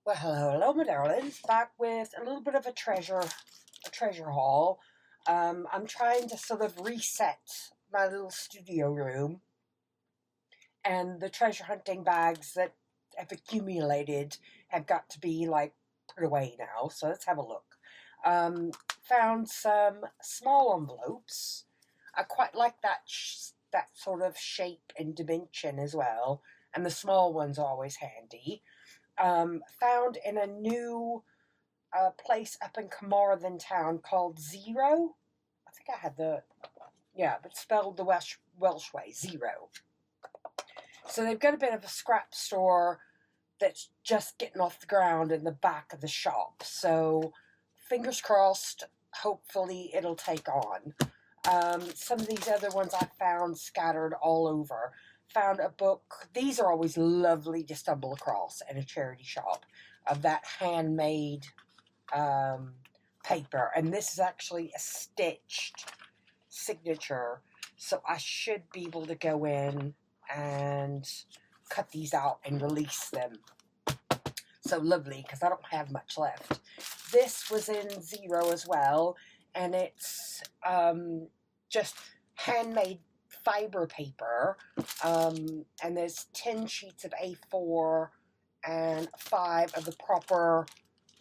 Well, hello, my darlings. Back with a little bit of a treasure haul. I'm trying to sort of reset my little studio room, and the treasure hunting bags that have accumulated have got to be like put away now. So let's have a look. Found some small envelopes. I quite like that sort of shape and dimension as well, and the small ones are always handy. Found in a new place up in Carmarthen town called Zero. I think I had but spelled the Welsh way, Zero. So they've got a bit of a scrap store that's just getting off the ground in the back of the shop. So fingers crossed, hopefully it'll take on. Some of these other ones I found scattered all over. Found a book. These are always lovely to stumble across in a charity shop, of that handmade paper. And this is actually a stitched signature. So I should be able to go in and cut these out and release them. So lovely, because I don't have much left. This was in Zero as well, and it's just handmade fiber paper, and there's 10 sheets of A4 and 5 of the proper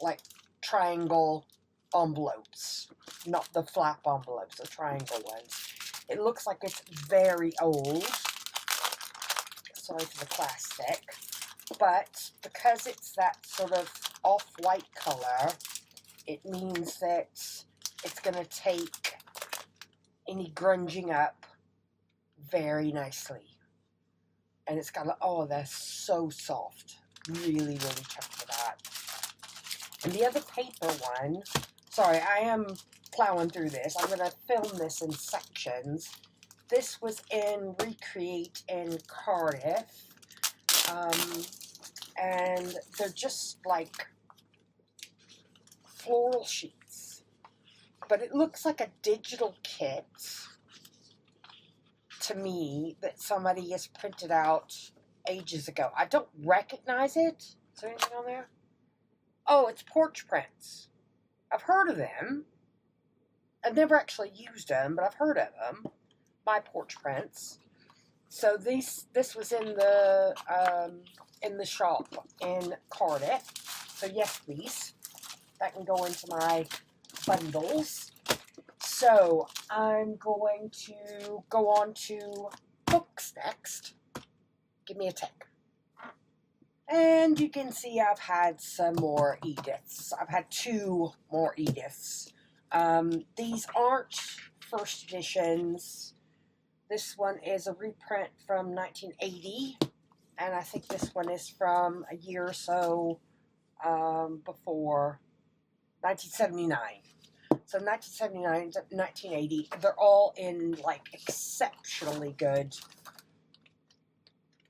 like triangle envelopes, not the flap envelopes, the triangle ones. It looks like it's very old. Sorry for the plastic, but because it's that sort of off-white color, it means that it's going to take any grunging up very nicely. And it's got, oh, that's so soft. Really, really chuffed for that. And the other paper one, sorry, I am plowing through this. I'm going to film this in sections. This was in Recreate in Cardiff. And they're just like floral sheets. But it looks like a digital kit to me that somebody has printed out ages ago. I don't recognize it. Is there anything on there? Oh, it's porch prints. I've heard of them. I've never actually used them, but I've heard of them. My porch prints. So this was in the shop in Cardiff. So yes, please. That can go into my bundles. So I'm going to go on to books next. Give me a tick. And you can see I've had some more Ediths. I've had 2 more Ediths. These aren't first editions. This one is a reprint from 1980. And I think this one is from a year or so before 1979. So 1979 to 1980, they're all in like exceptionally good.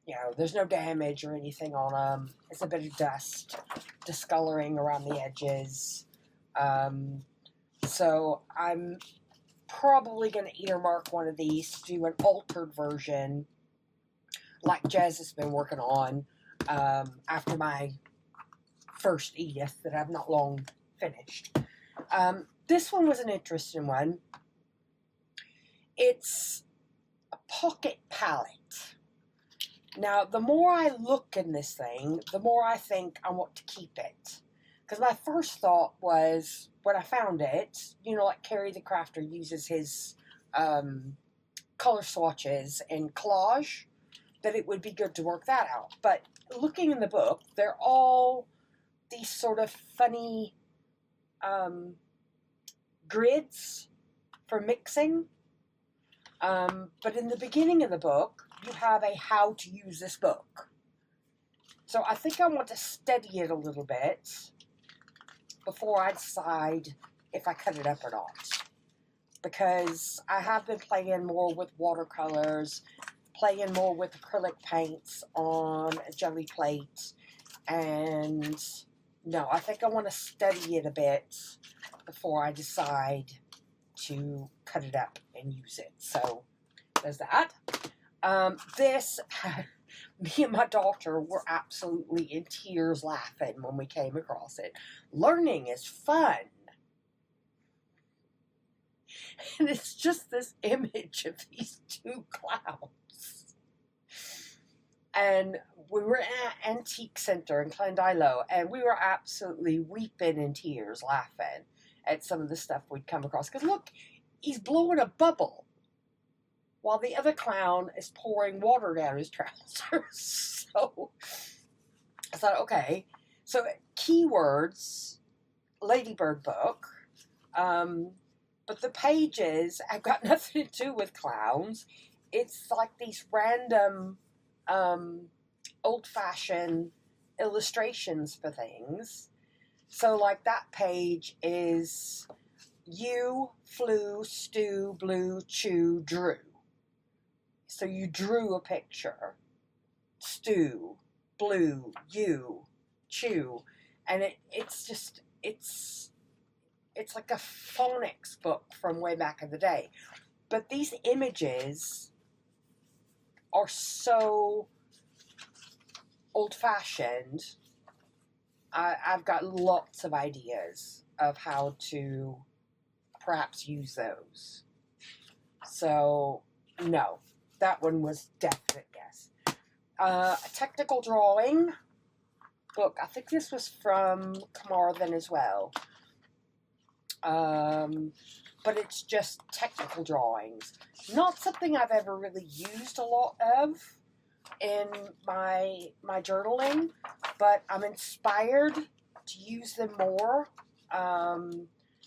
You know, there's no damage or anything on them. It's a bit of dust, discoloring around the edges. So I'm probably going to earmark one of these to do an altered version, like Jez has been working on after my first Edith that I've not long finished. This one was an interesting one. It's a pocket palette. Now, the more I look in this thing, the more I think I want to keep it. Because my first thought was, when I found it, you know, like Carrie the Crafter uses his color swatches in collage, that it would be good to work that out. But looking in the book, they're all these sort of funny grids for mixing. But in the beginning of the book, you have a how to use this book. So I think I want to study it a little bit before I decide if I cut it up or not. Because I have been playing more with watercolors, playing more with acrylic paints on a jelly plate. And no, I think I want to study it a bit before I decide to cut it up and use it. So there's that. This Me and my daughter were absolutely in tears laughing when we came across it. Learning is fun. And it's just this image of these two clowns. And we were at an antique center in Clondilo, and we were absolutely weeping in tears laughing at some of the stuff we'd come across. Because look, he's blowing a bubble while the other clown is pouring water down his trousers. So I thought, okay. So keywords, Ladybird book. But the pages have got nothing to do with clowns. It's like these random old-fashioned illustrations for things. So like that page is you, flew, stew, blew, chew, drew. So you drew a picture. Stew, blew, you, chew. And it's like a phonics book from way back in the day. But these images are so old-fashioned. I've got lots of ideas of how to perhaps use those. So, no, that one was definite yes. A technical drawing book. I think this was from Carmarthen as well. But it's just technical drawings. Not something I've ever really used a lot of in my journaling, but I'm inspired to use them more.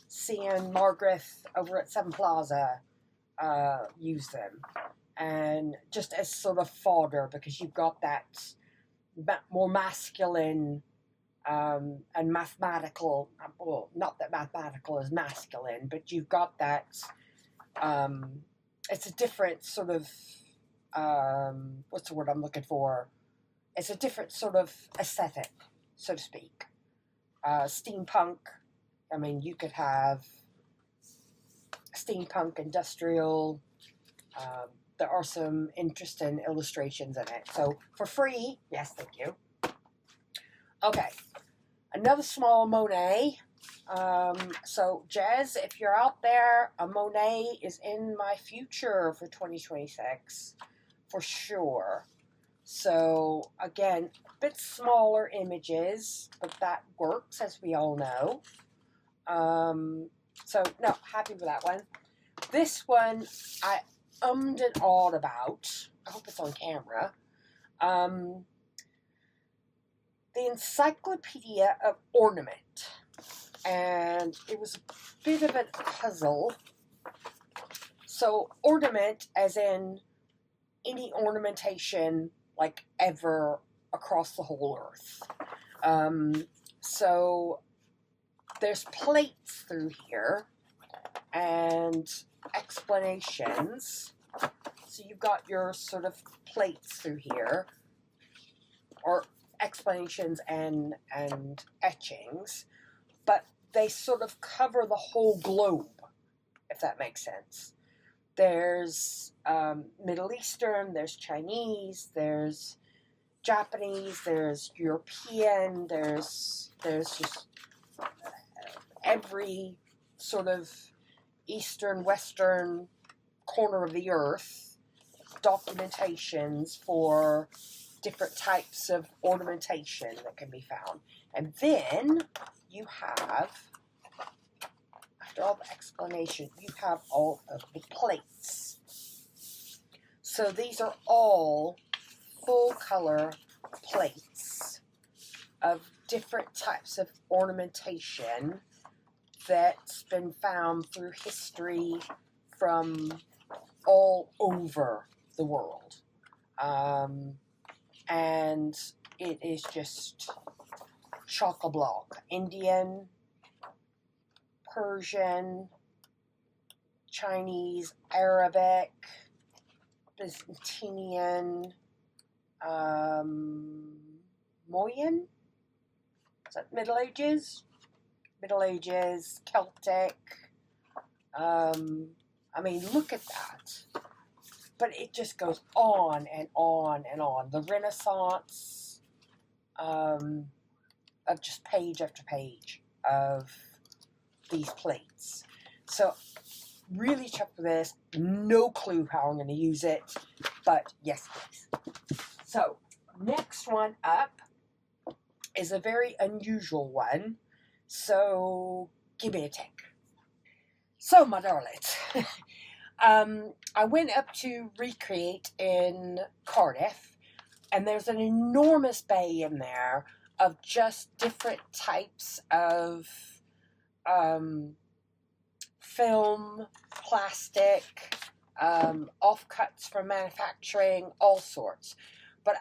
Seeing Margaret over at Seven Plaza use them, and just as sort of fodder, because you've got that more masculine and mathematical, well, not that mathematical is masculine, but you've got that, it's a different sort of, what's the word I'm looking for? It's a different sort of aesthetic, so to speak. Steampunk, I mean, you could have steampunk, industrial, there are some interesting illustrations in it. So, for free, yes, thank you. Okay, another small Monet. So, Jez, if you're out there, a Monet is in my future for 2026, for sure. So, again, a bit smaller images, but that works, as we all know. So, no, happy with that one. This one, I ummed and awed about. I hope it's on camera. The Encyclopedia of Ornament. And it was a bit of a puzzle. So, ornament as in any ornamentation like ever across the whole earth. So, there's plates through here and explanations. So you've got your sort of plates through here, or explanations and etchings, but they sort of cover the whole globe, if that makes sense. There's Middle Eastern, there's Chinese, there's Japanese, there's European, there's just every sort of Eastern, Western corner of the earth, documentations for different types of ornamentation that can be found. And then you have, after all the explanation, you have all of the plates. So these are all full color plates of different types of ornamentation that's been found through history from all over the world. And it is just chock-a-block. Indian, Persian, Chinese, Arabic, Byzantine, Mayan? Is that Middle Ages? Middle Ages, Celtic. I mean, look at that. but it just goes on and on and on. The Renaissance of just page after page of these plates. So really check for this. No clue how I'm going to use it, but yes, please. So next one up is a very unusual one. So give me a tick. So my darlings, I went up to Recreate in Cardiff, and there's an enormous bay in there of just different types of film, plastic, offcuts from manufacturing, all sorts. But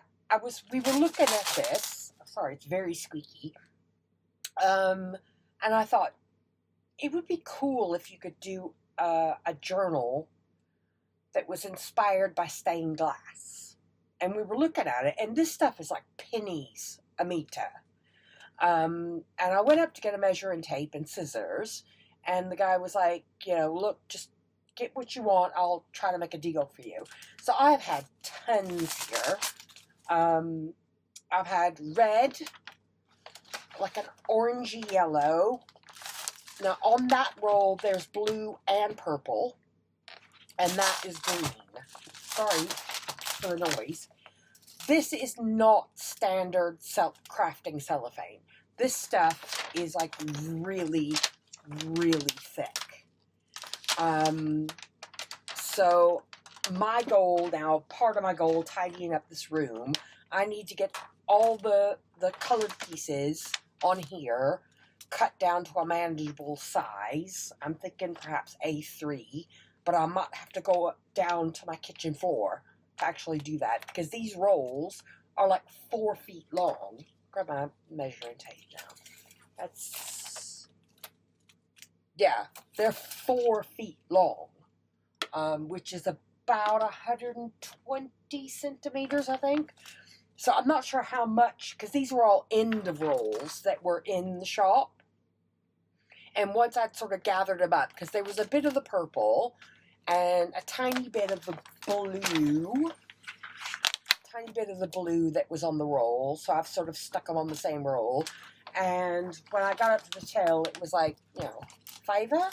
we were looking at this. Sorry, it's very squeaky. And I thought it would be cool if you could do a journal that was inspired by stained glass. And we were looking at it, and this stuff is like pennies a meter. And I went up to get a measuring tape and scissors, and the guy was like, look, just get what you want. I'll try to make a deal for you. So I've had tons here. I've had red, like an orangey yellow. Now on that roll, there's blue and purple, and that is green. Sorry for the noise. This is not standard crafting cellophane. This stuff is like really, really thick. So my goal now, part of my goal tidying up this room, I need to get all the colored pieces on here cut down to a manageable size. I'm thinking perhaps A3, but I might have to go down to my kitchen floor to actually do that, because these rolls are like 4 feet long. Grab my measuring tape now. Yeah, they're 4 feet long, which is about 120 centimeters, I think. So I'm not sure how much, because these were all end of rolls that were in the shop. And once I'd sort of gathered them up, because there was a bit of the purple and a tiny bit of the blue, that was on the roll. So I've sort of stuck them on the same roll. And when I got up to the tail, it was like, fiver.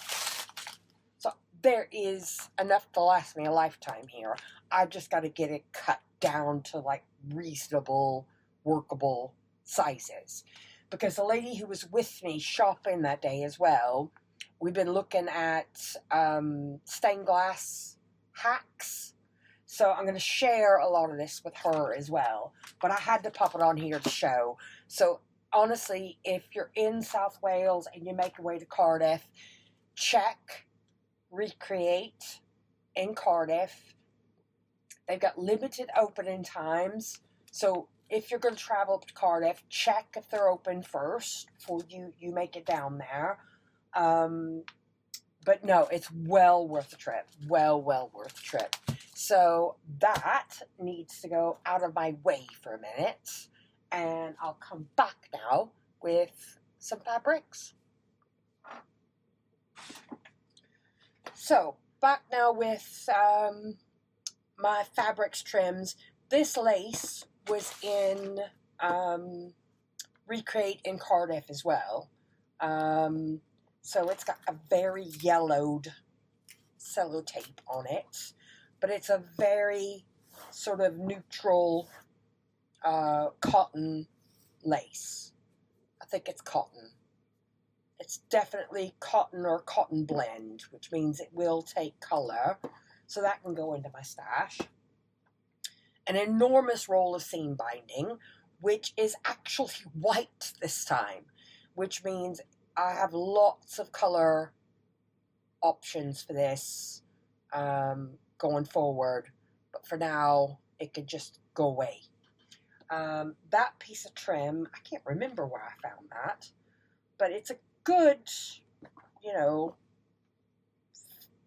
So there is enough to last me a lifetime here. I've just got to get it cut down to like reasonable, workable sizes. Because the lady who was with me shopping that day as well, we've been looking at stained glass hacks. So I'm going to share a lot of this with her as well. But I had to pop it on here to show. So honestly, if you're in South Wales and you make your way to Cardiff, check Recreate in Cardiff. They've got limited opening times. So if you're going to travel up to Cardiff, check if they're open first before you make it down there. But no, it's well worth the trip. Well worth the trip. So that needs to go out of my way for a minute. And I'll come back now with some fabrics. So, back now with my fabrics trims. This lace was in Recreate in Cardiff as well. So it's got a very yellowed sellotape on it. But it's a very sort of neutral cotton lace. I think it's cotton. It's definitely cotton or cotton blend, which means it will take color. So that can go into my stash. An enormous roll of seam binding, which is actually white this time, which means I have lots of color options for this going forward. But for now, it could just go away. That piece of trim, I can't remember where I found that, but it's a good,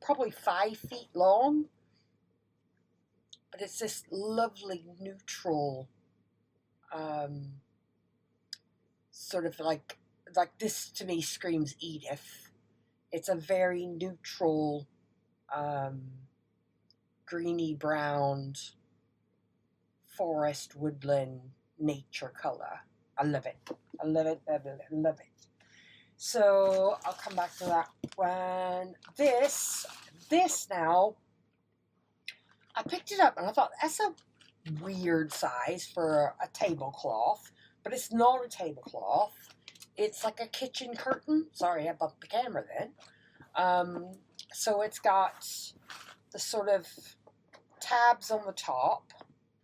probably 5 feet long. But it's this lovely neutral, sort of like this to me screams Edith. It's a very neutral greeny browned forest woodland nature color. I love it. I love it, love it, love it. So I'll come back to that one. This now, I picked it up and I thought that's a weird size for a tablecloth, but it's not a tablecloth. It's like a kitchen curtain. Sorry, I bumped the camera then. So it's got the sort of tabs on the top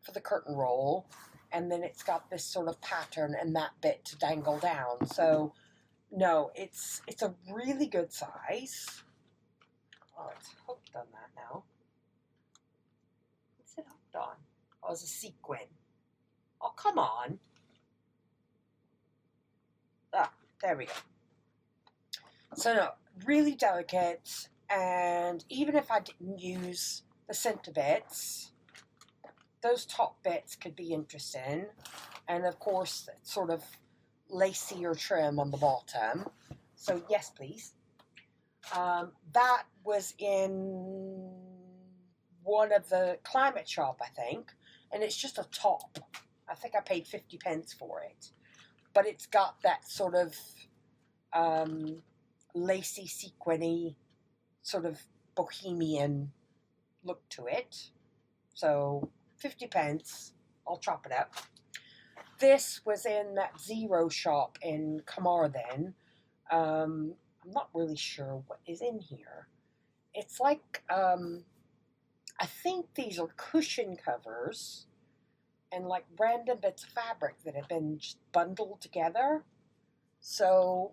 for the curtain roll, and then it's got this sort of pattern and that bit to dangle down. So no, it's a really good size. Oh, it's hooked on that now. What's it hooked on? Oh, it's a sequin. Oh, come on. Ah, there we go. So no, really delicate, and even if I didn't use the center bits, those top bits could be interesting. And of course, sort of lacy or trim on the bottom. So yes, please. That was in one of the Climate Shop, I think, and it's just a top. I think I paid 50 pence for it, but it's got that sort of lacy, sequiny, sort of bohemian look to it. So 50 pence, I'll chop it up. This was in that Zero shop in Carmarthen. I'm not really sure what is in here. It's like, I think these are cushion covers and like random bits of fabric that have been just bundled together. So,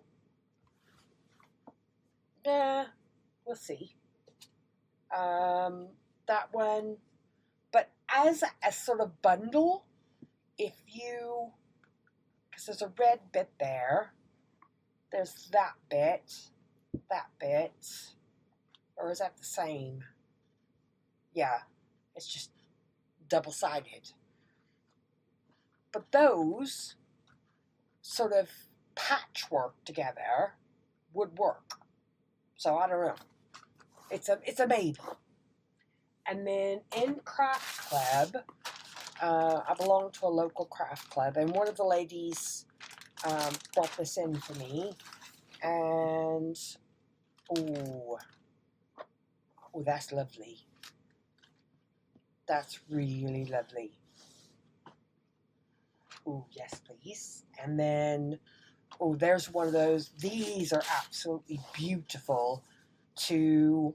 yeah, we'll see. That one, but as a sort of bundle, if you, because there's a red bit there, there's that bit, or is that the same? Yeah, it's just double-sided. But those sort of patchwork together would work. So I don't know. It's a maybe. And then in Craft Club, I belong to a local craft club, and one of the ladies brought this in for me, and oh, that's lovely. That's really lovely. Oh, yes, please. And then, oh, there's one of those. These are absolutely beautiful to,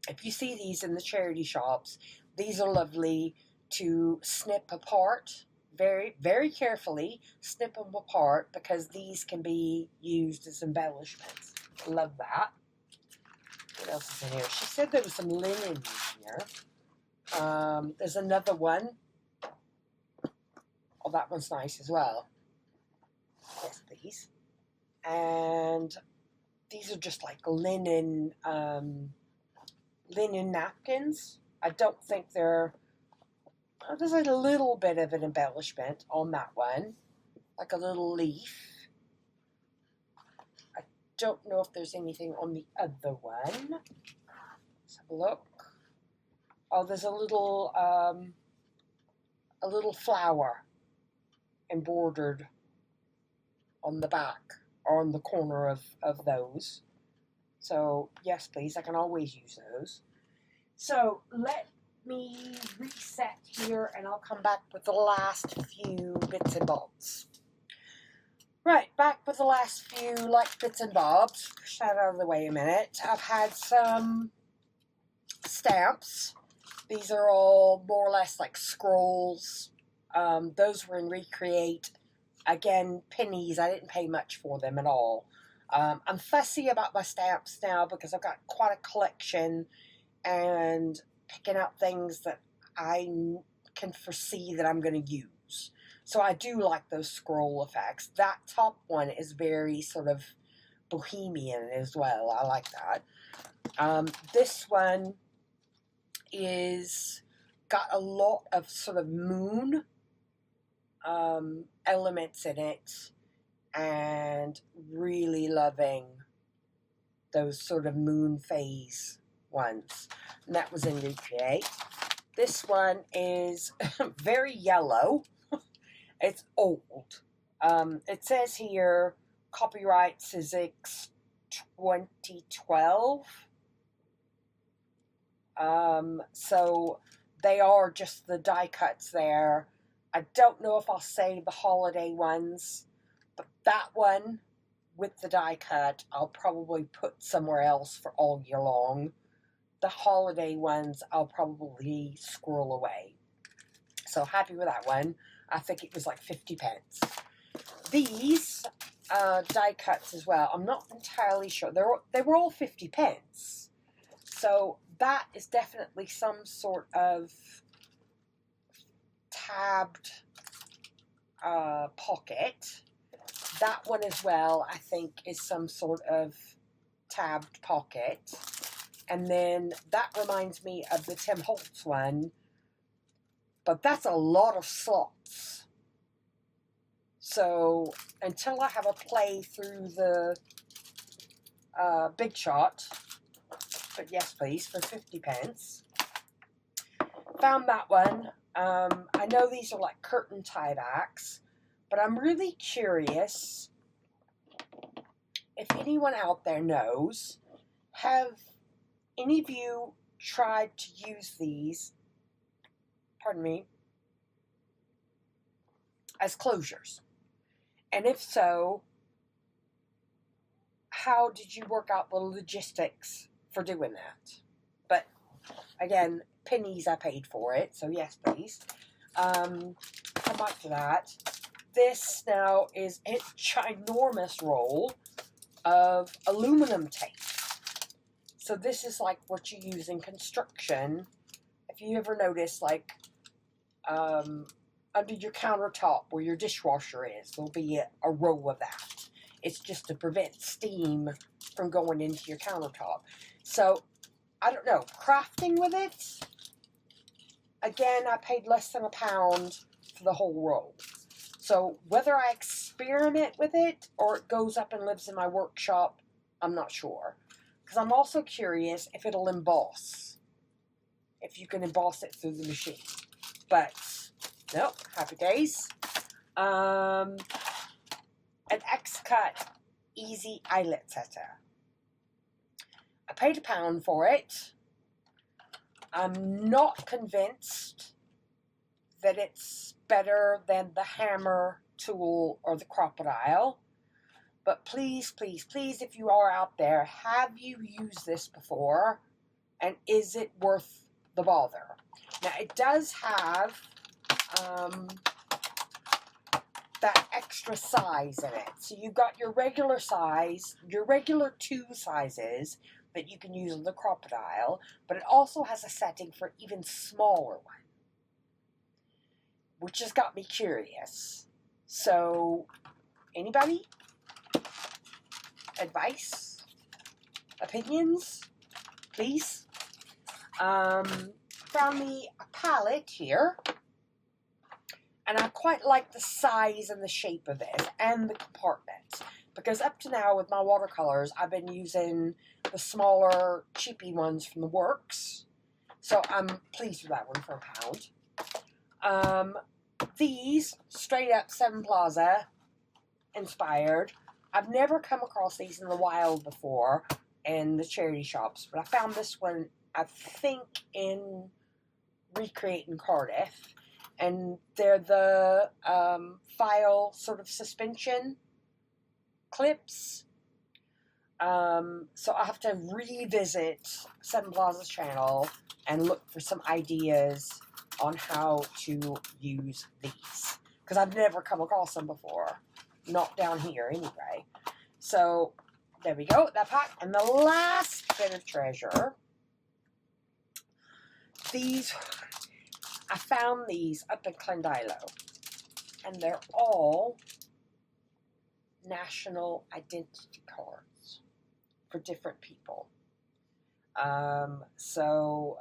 if you see these in the charity shops, these are lovely to snip apart very, very carefully. Snip them apart because these can be used as embellishments. Love that. What else is in here? She said there was some linen in here. There's another one. Oh, that one's nice as well. Yes, please. And these are just like linen napkins. I don't think they're... Oh, there's a little bit of an embellishment on that one. Like a little leaf. I don't know if there's anything on the other one. Let's have a look. Oh, there's a little flower embroidered on the back or on the corner of those. So yes, please, I can always use those. So let me reset here and I'll come back with the last few bits and bobs. Right, back with the last few bits and bobs. Push that out of the way a minute. I've had some stamps. These are all more or less like scrolls. Those were in Recreate. Again, pennies. I didn't pay much for them at all. I'm fussy about my stamps now because I've got quite a collection and picking out things that I can foresee that I'm going to use. So I do like those scroll effects. That top one is very sort of bohemian as well. I like that. This one is got a lot of sort of moon elements in it, and really loving those sort of moon phase ones, and that was in Recreate. This one is very yellow. It's old. It says here, copyright Sizzix 2012. So they are just the die cuts there. I don't know if I'll save the holiday ones, but that one with the die cut, I'll probably put somewhere else for all year long. The holiday ones, I'll probably squirrel away. So happy with that one. I think it was like 50 pence. These die cuts as well, I'm not entirely sure. They were all 50 pence. So that is definitely some sort of tabbed pocket. That one as well, I think, is some sort of tabbed pocket. And then that reminds me of the Tim Holtz one, but that's a lot of slots. So until I have a play through the Big Shot, but yes please, for 50 pence. Found that one. I know these are like curtain tiebacks, but I'm really curious if anyone out there knows, have any of you tried to use these, pardon me, as closures? And if so, how did you work out the logistics for doing that? But again, pennies I paid for it, so yes please. Come back to that. This now is a ginormous roll of aluminum tape. So this is like what you use in construction. If you ever notice, like under your countertop where your dishwasher is, there'll be a row of that. It's just to prevent steam from going into your countertop. So, I don't know, crafting with it, again, I paid less than £1 for the whole roll. So, whether I experiment with it or it goes up and lives in my workshop, I'm not sure. Because I'm also curious if it'll emboss. If you can emboss it through the machine. But, nope, happy days. An X-Cut Easy Eyelet Setter. I paid £1 for it. I'm not convinced that it's better than the hammer tool or the crocodile. But please, please, please, if you are out there, have you used this before? And is it worth the bother? Now, it does have that extra size in it. So you've got your regular size, your regular 2 sizes that you can use on the crocodile, but it also has a setting for an even smaller one, which has got me curious. So, anybody? Advice? Opinions? Please? Found me a palette here. And I quite like the size and the shape of it and the compartment. Because up to now with my watercolors, I've been using the smaller, cheapy ones from the Works. So I'm pleased with that one for £1. These, straight up Seven Plaza inspired. I've never come across these in the wild before in the charity shops. But I found this one, I think, in Recreate in Cardiff. And they're the file sort of suspension clips. So I have to revisit Seven Plaza's channel and look for some ideas on how to use these. Because I've never come across them before. Not down here anyway. So there we go, that pack. And the last bit of treasure. These, I found these up in Clondilo. And they're all national identity cards for different people. So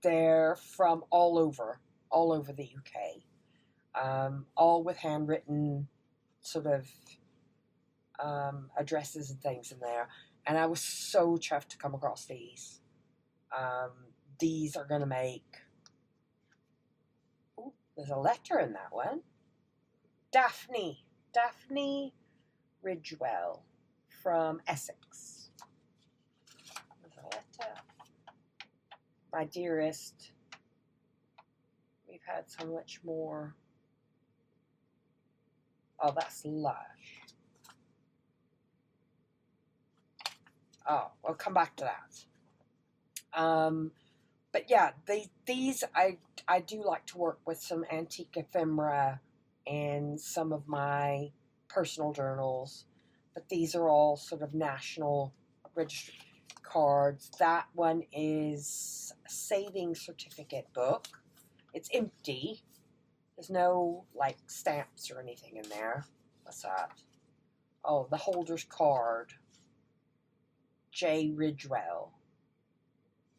they're from all over the UK. All with handwritten sort of addresses and things in there. And I was so chuffed to come across these. These are going to make... Ooh, there's a letter in that one. Daphne Ridgewell from Essex. There's a letter. My dearest, we've had so much more. Oh, that's lush. Oh, we'll come back to that. But yeah, these I do like to work with some antique ephemera and some of my personal journals. But these are all sort of national registry cards. That one is a saving certificate book. It's empty. There's no like stamps or anything in there. What's that? Oh, the holder's card. J. Ridgewell.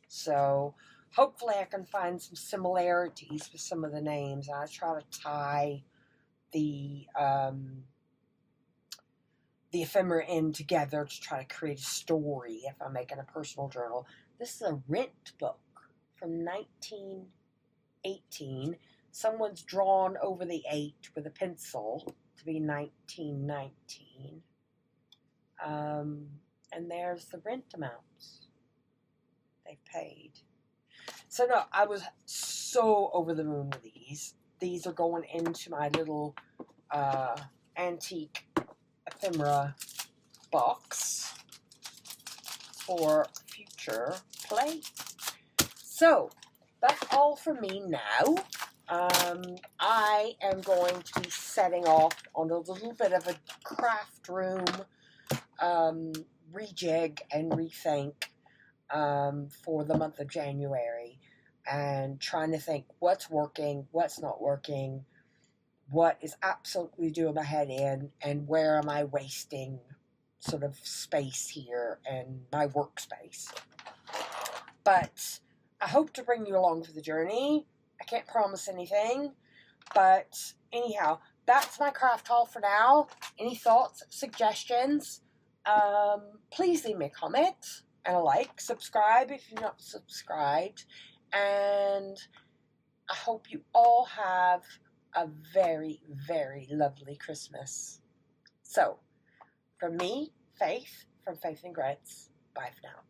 So hopefully I can find some similarities with some of the names. And I try to tie the ephemera in together to try to create a story if I'm making a personal journal. This is a Rent book from 1918. Someone's drawn over the 8 with a pencil to be 1919. And there's the rent amounts they've paid. So no, I was so over the moon with these. These are going into my little antique ephemera box for future play. So that's all for me now. I am going to be setting off on a little bit of a craft room rejig and rethink for the month of January, and trying to think what's working, what's not working, what is absolutely doing my head in, and where am I wasting sort of space here and my workspace. But I hope to bring you along for the journey. I can't promise anything, but anyhow, that's my craft haul for now. Any thoughts, suggestions? Please leave me a comment and a like. Subscribe if you're not subscribed. And I hope you all have a very, very lovely Christmas. So, from me, Faith, from Faith and Grits, bye for now.